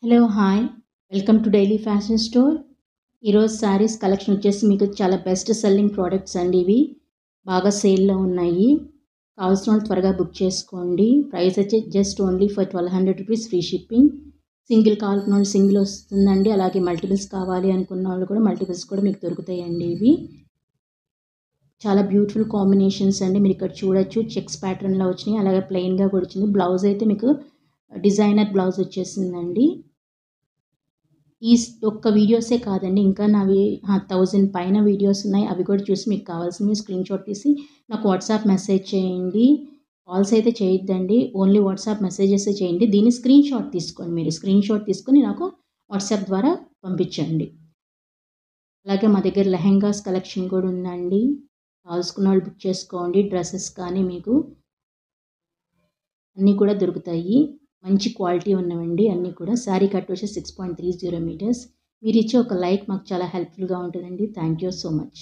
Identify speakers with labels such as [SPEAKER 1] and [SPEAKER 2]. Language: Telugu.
[SPEAKER 1] Hello hi welcome to daily fashion store. ఈరోజు శారీస్ కలెక్షన్ వచ్చేసి మీకు చాలా బెస్ట్ సెల్లింగ్ ప్రోడక్ట్స్ అండి. ఇవి బాగా సేల్లో ఉన్నాయి. కావాల్సిన వాళ్ళు త్వరగా బుక్ చేసుకోండి. ప్రైస్ వచ్చి just only for 1200 rupees free shipping. Single కావాలనుకున్న వాళ్ళు సింగిల్ వస్తుందండి. అలాగే మల్టిపుల్స్ కావాలి అనుకున్న వాళ్ళు కూడా మల్టిపుల్స్ కూడా మీకు దొరుకుతాయండి. ఇవి చాలా బ్యూటిఫుల్ కాంబినేషన్స్ అండి. మీరు ఇక్కడ చూడొచ్చు చెక్స్ ప్యాటర్న్లో వచ్చినాయి, అలాగే ప్లెయిన్గా కూడా వచ్చింది. బ్లౌజ్ అయితే మీకు డిజైనర్ బ్లౌజ్ వచ్చేసిందండి. ఈ ఒక్క వీడియోసే కాదండి, ఇంకా నావి 1000 పైన వీడియోస్ ఉన్నాయి. అవి కూడా చూసి మీకు కావాల్సినవి స్క్రీన్ షాట్ తీసి నాకు వాట్సాప్ మెసేజ్ చేయండి. కాల్స్ అయితే చేయొద్దండి, ఓన్లీ వాట్సాప్ మెసేజెస్ చేయండి. దీన్ని స్క్రీన్ షాట్ తీసుకోండి. మీరు స్క్రీన్ షాట్ తీసుకొని నాకు వాట్సాప్ ద్వారా పంపించండి. అలాగే మా దగ్గర లెహెంగాస్ కలెక్షన్ కూడా ఉందండి. కావాల్సుకున్న వాళ్ళు బుక్ చేసుకోండి. డ్రెస్సెస్ కానీ మీకు అన్నీ కూడా దొరుకుతాయి. మంచి క్వాలిటీ ఉన్నవండి అన్నీ కూడా. శారీ కట్ వచ్చి 6.30 మీటర్స్. మీరు ఇచ్చే ఒక లైక్ మాకు చాలా హెల్ప్ఫుల్గా ఉంటుందండి. Thank you so much.